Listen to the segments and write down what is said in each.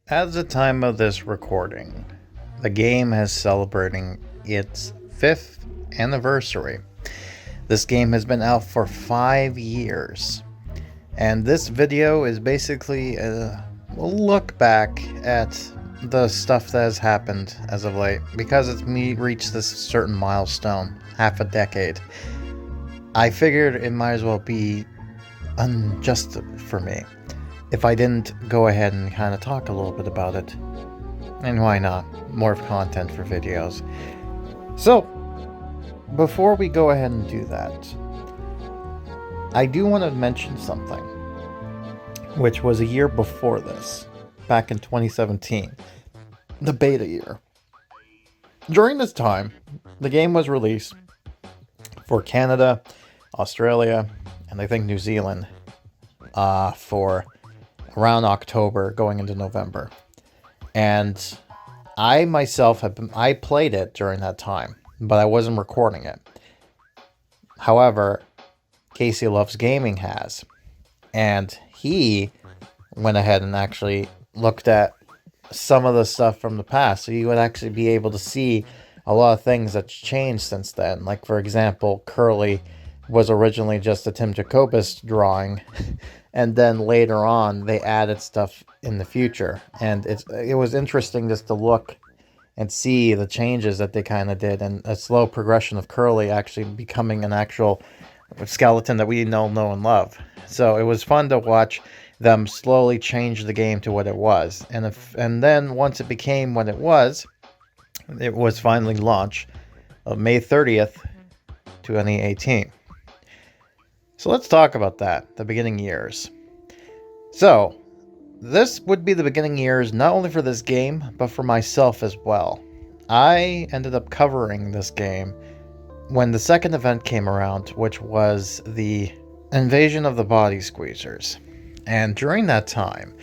At the time of this recording, the game is celebrating its 5th anniversary. This game has been out for 5 years, and this video is basically a look back at the stuff that has happened as of late, because it's me reached this certain milestone, half a decade. I figured it might as well be unjust for me if I didn't go ahead and kind of talk a little bit about it. And why not? More of content for videos. So, before we go ahead and do that, I do want to mention something, which was a year before this, back in 2017, the beta year. During this time, the game was released for Canada, Australia, and I think New Zealand for around October going into November. And I myself I played it during that time, but I wasn't recording it. However, Casey Loves Gaming has, and he went ahead and actually looked at some of the stuff from the past, so you would actually be able to see a lot of things that's changed since then. Like, for example, Curly was originally just a Tim Jacobus drawing, and then later on they added stuff in the future, and it was interesting just to look and see the changes that they kind of did, and a slow progression of Curly actually becoming an actual skeleton that we know and love. So it was fun to watch them slowly change the game to what it was, and then once it became what it was finally launched of May 30th, 2018. So let's talk about that, the beginning years. So, this would be the beginning years not only for this game, but for myself as well. I ended up covering this game when the second event came around, which was the invasion of the body squeezers. And during that time,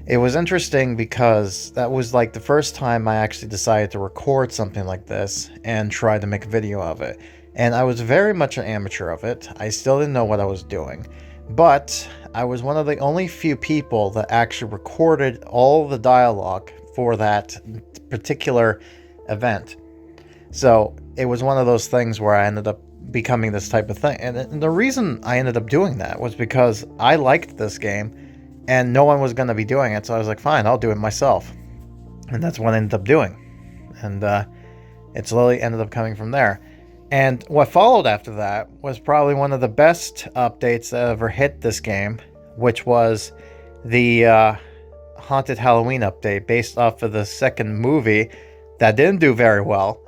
it was interesting because that was like the first time I actually decided to record something like this and try to make a video of it. And I was very much an amateur of it. I still didn't know what I was doing. But I was one of the only few people that actually recorded all the dialogue for that particular event. So it was one of those things where I ended up becoming this type of thing. And the reason I ended up doing that was because I liked this game and no one was going to be doing it. So I was like, fine, I'll do it myself. And that's what I ended up doing. And it slowly ended up coming from there. And what followed after that was probably one of the best updates that ever hit this game, which was the Haunted Halloween update based off of the second movie that didn't do very well.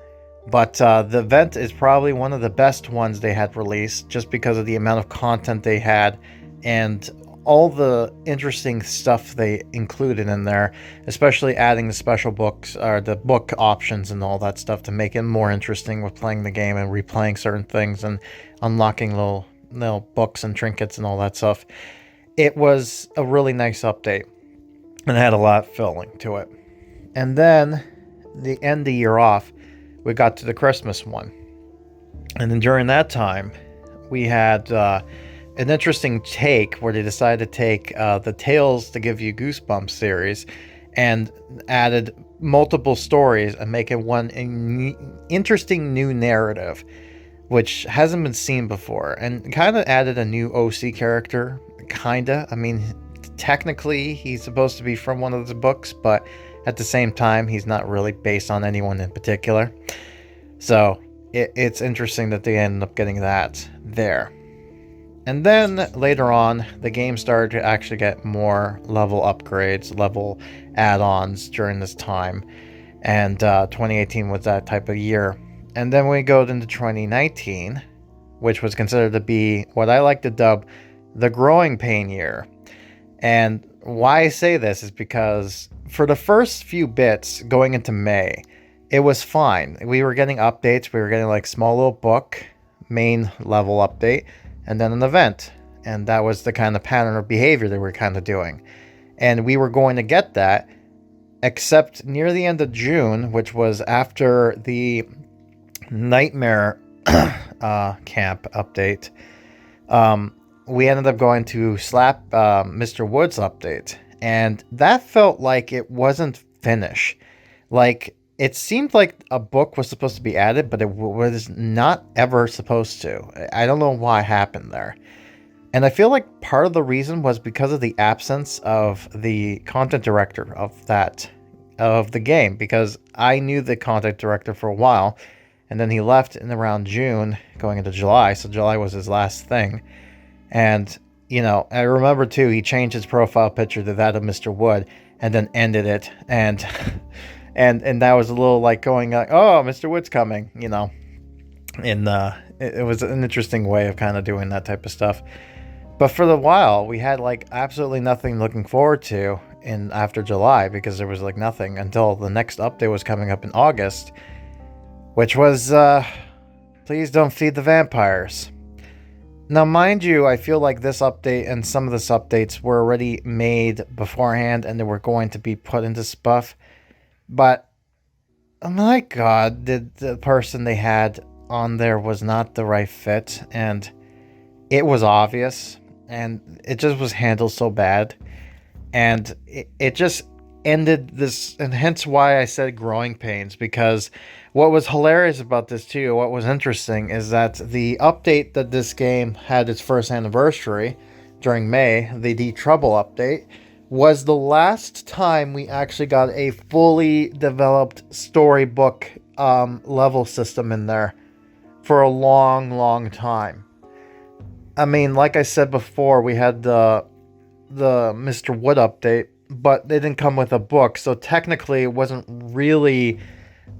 But the event is probably one of the best ones they had released, just because of the amount of content they had and all the interesting stuff they included in there, especially adding the special books or the book options and all that stuff to make it more interesting with playing the game and replaying certain things and unlocking little books and trinkets and all that stuff. It was a really nice update and it had a lot of filling to it. And then the end of the year off, we got to the Christmas one. And then during that time, we had an interesting take where they decided to take the Tales to Give You Goosebumps series and added multiple stories and make it one interesting new narrative, which hasn't been seen before, and kind of added a new OC character, kinda. I mean, technically he's supposed to be from one of the books, but at the same time he's not really based on anyone in particular. So it's interesting that they ended up getting that there. And then later on, the game started to actually get more level upgrades, level add-ons during this time. And 2018 was that type of year. And then we go into 2019, which was considered to be what I like to dub the growing pain year. And why I say this is because for the first few bits going into May, it was fine. We were getting updates. We were getting like small little book, main level update, and then an event. And that was the kind of pattern of behavior that we're kind of doing. And we were going to get that, except near the end of June, which was after the Nightmare Camp update, we ended up going to Slap Mr. Woods update. and that felt like it wasn't finished. Like, it seemed like a book was supposed to be added, but it was not ever supposed to. I don't know why it happened there. And I feel like part of the reason was because of the absence of the content director of the game, because I knew the content director for a while, and then he left in around June going into July, so July was his last thing. And I remember too, he changed his profile picture to that of Mr. Wood and then ended it, and and that was a little like going like, oh, Mr. Wood's coming, and it was an interesting way of kind of doing that type of stuff. But for the while, we had like absolutely nothing looking forward to in after July, because there was like nothing until the next update was coming up in August, which was Please Don't Feed the Vampires. Now, mind you, I feel like this update and some of this updates were already made beforehand and they were going to be put into Spuff. But, oh my god, the person they had on there was not the right fit, and it was obvious, and it just was handled so bad, and it just ended this, and hence why I said growing pains, because what was hilarious about this too, what was interesting, is that the update that this game had its first anniversary during May, the D-Trouble update, was the last time we actually got a fully developed storybook level system in there for a long time. I mean, like I said before, we had the Mr. Wood update, but they didn't come with a book, so technically it wasn't really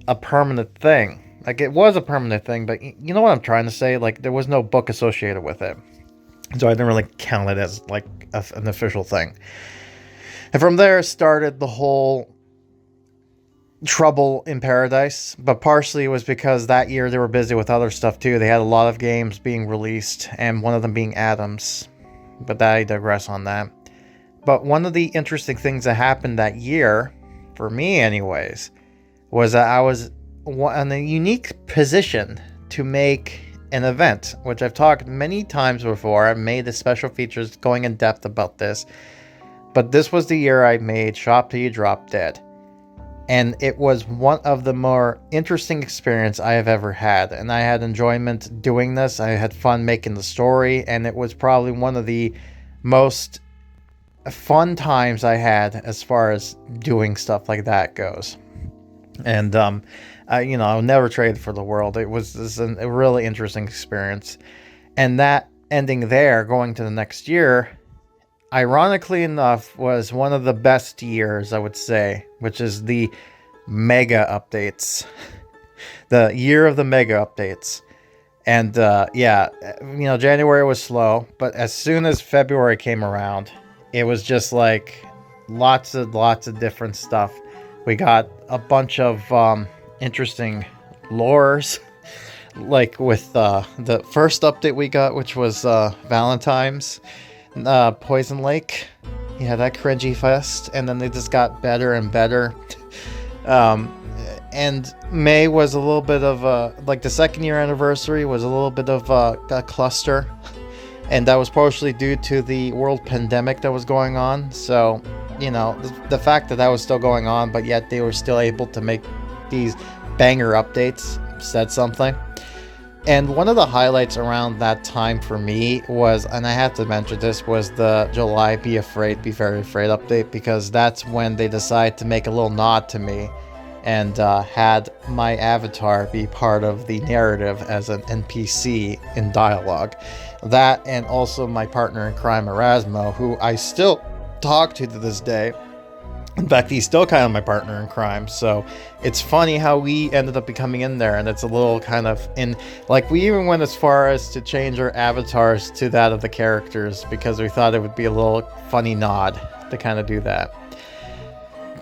a permanent thing. Like, it was a permanent thing, but you know what I'm trying to say? Like, there was no book associated with it, so I didn't really count it as like an official thing. And from there started the whole trouble in Paradise, but partially it was because that year they were busy with other stuff too. They had a lot of games being released, and one of them being Adams, but I digress on that. But one of the interesting things that happened that year, for me anyways, was that I was in a unique position to make an event, which I've talked many times before. I've made the special features going in depth about this, but this was the year I made Shop Till You Drop Dead. And it was one of the more interesting experiences I have ever had. And I had enjoyment doing this. I had fun making the story. And it was probably one of the most fun times I had as far as doing stuff like that goes. And, I'll never trade it for the world. It was a really interesting experience. And that ending there, going to the next year, ironically enough, was one of the best years, I would say, which is the mega updates. The year of the mega updates. And January was slow, but as soon as February came around, it was just like lots of different stuff. We got a bunch of interesting lores, like with the first update we got, which was Valentine's. Poison Lake, that cringy fest, and then they just got better and better. And May was a little bit of the second year anniversary was a little bit of a cluster, and that was partially due to the world pandemic that was going on. So, the fact that was still going on, but yet they were still able to make these banger updates said something. And one of the highlights around that time for me was, and I have to mention this, was the July Be Very Afraid update, because that's when they decided to make a little nod to me and had my avatar be part of the narrative as an NPC in dialogue. That, and also my partner in crime, Erasmo, who I still talk to this day. In fact, he's still kind of my partner in crime, so it's funny how we ended up becoming in there, and it's a little kind of we even went as far as to change our avatars to that of the characters, because we thought it would be a little funny nod to kind of do that.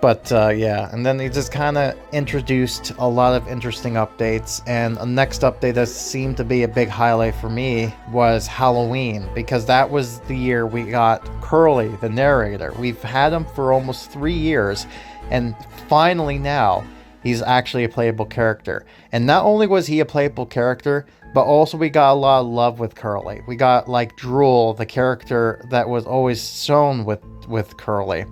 But and then they just kind of introduced a lot of interesting updates, and the next update that seemed to be a big highlight for me was Halloween, because that was the year we got Curly, the narrator. We've had him for almost 3 years, and finally now he's actually a playable character. And not only was he a playable character, but also we got a lot of love with Curly. We got like Drool, the character that was always shown with Curly,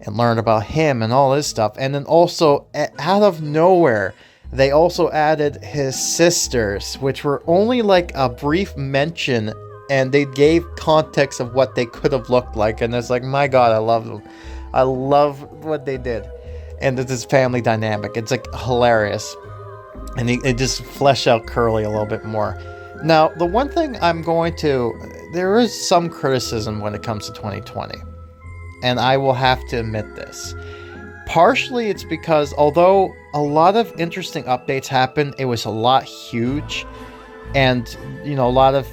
and learned about him and all this stuff. And then also out of nowhere, they also added his sisters, which were only like a brief mention, and they gave context of what they could have looked like. And it's like, my God, I love them. I love what they did. And it's this family dynamic. It's like hilarious. And it just flesh out Curly a little bit more. Now, the one thing there is some criticism when it comes to 2020. And I will have to admit this. Partially it's because although a lot of interesting updates happened, it was a lot huge. And, a lot of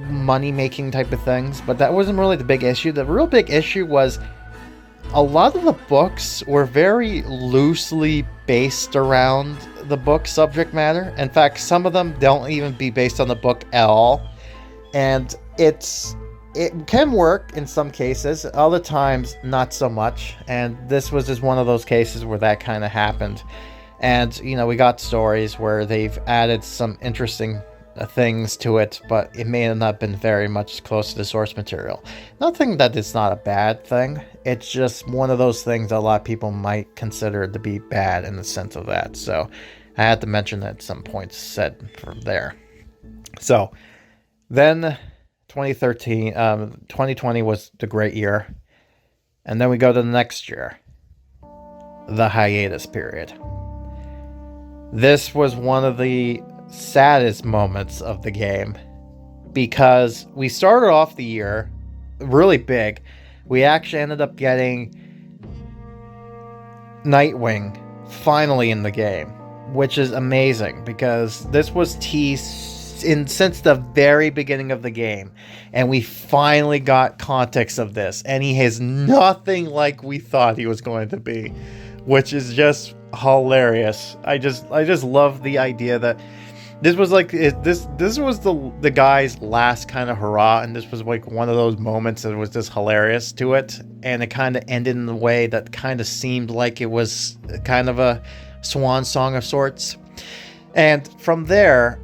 money-making type of things. But that wasn't really the big issue. The real big issue was a lot of the books were very loosely based around the book subject matter. In fact, some of them don't even be based on the book at all. And it can work in some cases, other times not so much. And this was just one of those cases where that kind of happened. And, we got stories where they've added some interesting things to it, but it may have not been very much close to the source material. Nothing that it's not a bad thing. It's just one of those things that a lot of people might consider to be bad in the sense of that. So I had to mention that at some point said from there. So then 2020 was the great year. And then we go to the next year, the hiatus period. This was one of the saddest moments of the game because we started off the year really big. We actually ended up getting Nightwing finally in the game, which is amazing because this was teased since the very beginning of the game, and we finally got context of this, and he is nothing like we thought he was going to be, which is just hilarious. I just love the idea that this was like this was the guy's last kind of hurrah, and this was like one of those moments that was just hilarious to it, and it kind of ended in the way that kind of seemed like it was kind of a swan song of sorts. And from there,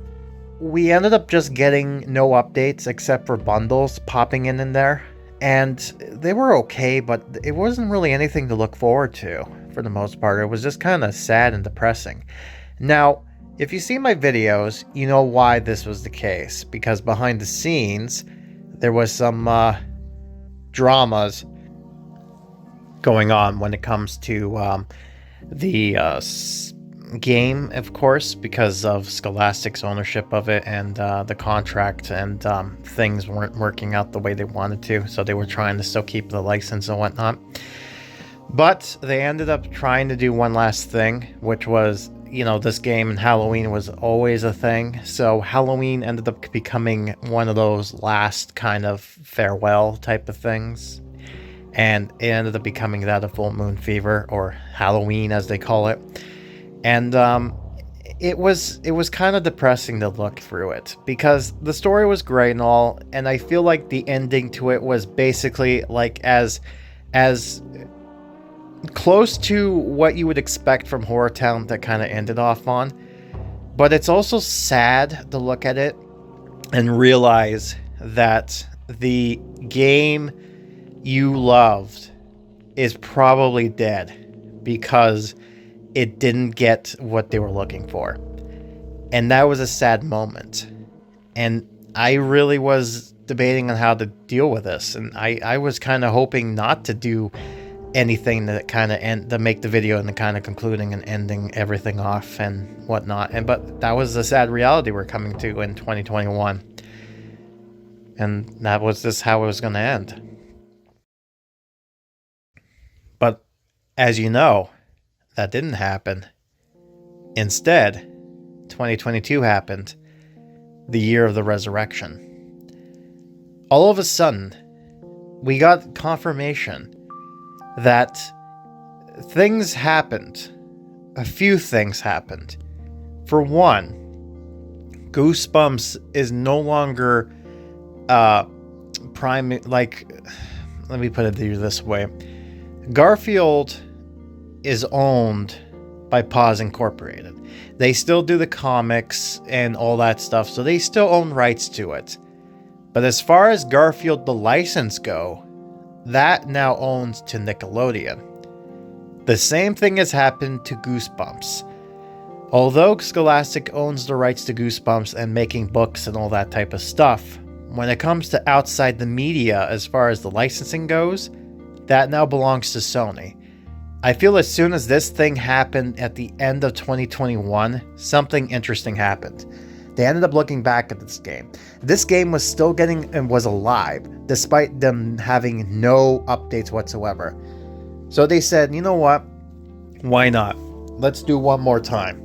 we ended up just getting no updates except for bundles popping in there, and they were okay, but it wasn't really anything to look forward to for the most part. It was just kind of sad and depressing. Now, if you see my videos, you know why this was the case. Because behind the scenes, there was some dramas going on when it comes to the game, of course, because of Scholastic's ownership of it and the contract, and things weren't working out the way they wanted to. So they were trying to still keep the license and whatnot. But they ended up trying to do one last thing, which was, this game and Halloween was always a thing. So Halloween ended up becoming one of those last kind of farewell type of things. And it ended up becoming that of Full Moon Fever, or Halloween as they call it. And it was kind of depressing to look through it, because the story was great and all. And I feel like the ending to it was basically like as close to what you would expect from HorrorTown that kind of ended off on. But it's also sad to look at it and realize that the game you loved is probably dead because it didn't get what they were looking for. And that was a sad moment. And I really was debating on how to deal with this. And I was kind of hoping not to do anything that kind of to make the video and the kind of concluding and ending everything off and whatnot. But that was the sad reality we're coming to in 2021. And that was just how it was going to end. But as you know, that didn't happen. Instead, 2022 happened, the year of the resurrection. All of a sudden, we got confirmation that things happened. A few things happened. For one, Goosebumps is no longer let me put it this way. Garfield is owned by Paws Incorporated. They still do the comics and all that stuff, so they still own rights to it. But as far as Garfield the license go, that now owns to Nickelodeon. The same thing has happened to Goosebumps. Although Scholastic owns the rights to Goosebumps and making books and all that type of stuff, when it comes to outside the media as far as the licensing goes, that now belongs to Sony. I feel as soon as this thing happened at the end of 2021, something interesting happened. They ended up looking back at this game. This game was still getting and was alive, despite them having no updates whatsoever. So they said, you know what? Why not? Let's do one more time.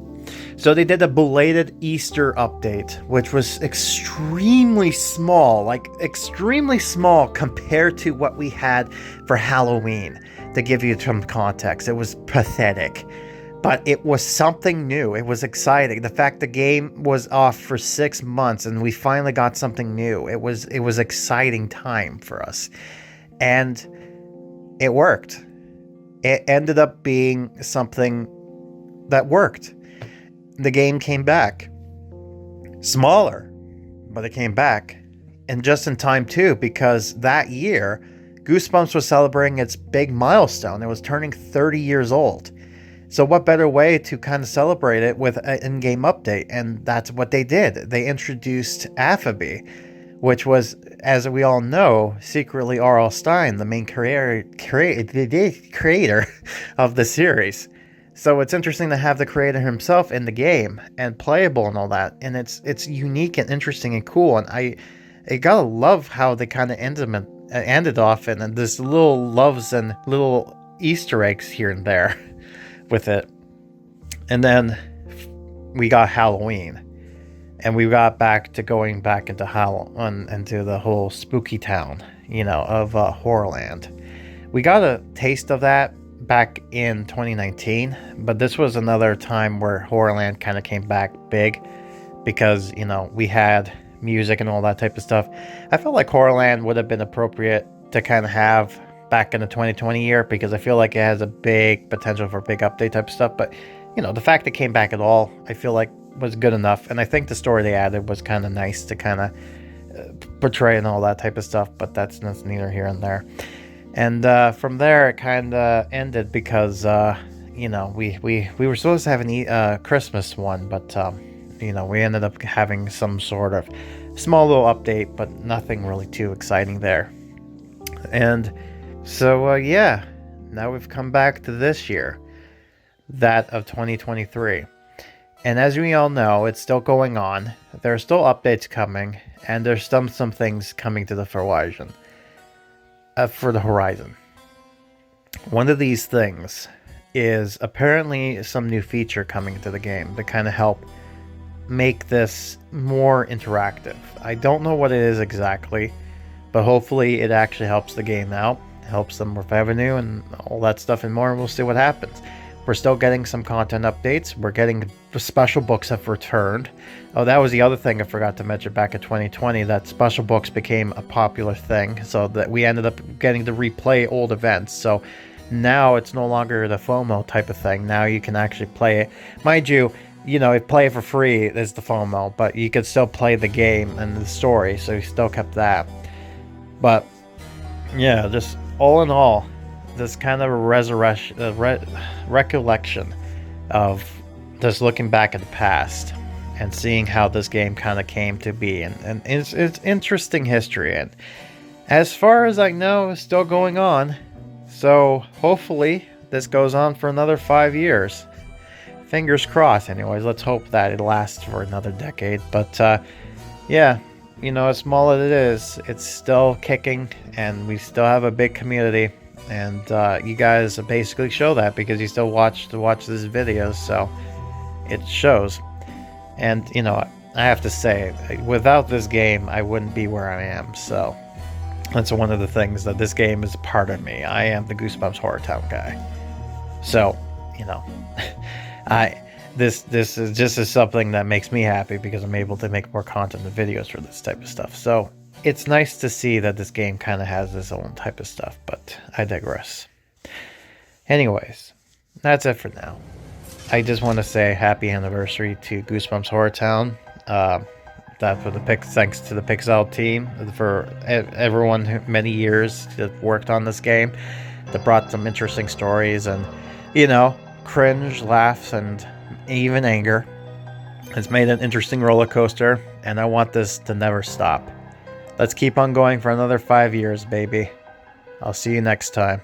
So they did a belated Easter update, which was extremely small, compared to what we had for Halloween. To give you some context, it was pathetic. But it was something new. It was exciting. The fact the game was off for 6 months and we finally got something new. It was exciting time for us. And it worked. It ended up being something that worked. The game came back. Smaller, but it came back. And just in time too, because that year, Goosebumps was celebrating its big milestone. It was turning 30 years old. So what better way to kind of celebrate it with an in-game update? And that's what they did. They introduced Affabee, which was, as we all know, secretly R.L. Stine, the main creator of the series. So it's interesting to have the creator himself in the game and playable and all that. And it's unique and interesting and cool. And I gotta love how they kind of ended off, and there's little loves and little Easter eggs here and there with it. And then we got Halloween, and we got back to going back into into the whole spooky town, of Horrorland. We got a taste of that back in 2019, but this was another time where Horrorland kind of came back big because, we had music and all that type of stuff. I felt like Horrorland would have been appropriate to kind of have back in the 2020 year because I feel like it has a big potential for big update type of stuff. But, the fact it came back at all, I feel like was good enough. And I think the story they added was kind of nice to kind of portray and all that type of stuff. But that's neither here and there. And from there, it kind of ended because, we were supposed to have a Christmas one, but we ended up having some sort of small little update, but nothing really too exciting there. And so, now we've come back to this year, that of 2023. And as we all know, it's still going on. There are still updates coming, and there's some things coming to the horizon. One of these things is apparently some new feature coming to the game to kind of help make this more interactive. I don't know what it is exactly, but hopefully it actually helps the game out, helps them with revenue and all that stuff and more, and we'll see what happens. We're still getting some content updates. We're getting the special books have returned. Oh, that was the other thing I forgot to mention back in 2020, that special books became a popular thing, so that we ended up getting to replay old events. So now it's no longer the FOMO type of thing. Now you can actually play it. Mind you, play it for free is the FOMO, but you could still play the game and the story, so you still kept that. But, yeah, just all in all, this kind of recollection of just looking back at the past and seeing how this game kind of came to be. And it's interesting history. And as far as I know, it's still going on. So, hopefully, this goes on for another 5 years. Fingers crossed, anyways. Let's hope that it lasts for another decade. But, as small as it is, it's still kicking, and we still have a big community. And you guys basically show that because you still watch this video, so it shows. And, I have to say, without this game, I wouldn't be where I am. So that's one of the things, that this game is a part of me. I am the Goosebumps HorrorTown guy. So, this is just something that makes me happy because I'm able to make more content and videos for this type of stuff. So it's nice to see that this game kind of has its own type of stuff, but I digress. Anyways, that's it for now. I just want to say happy anniversary to Goosebumps HorrorTown. That for the thanks to the Pixowl team for everyone who many years that worked on this game, that brought some interesting stories and, cringe, laughs, and even anger. It's made an interesting roller coaster, and I want this to never stop. Let's keep on going for another 5 years, baby. I'll see you next time.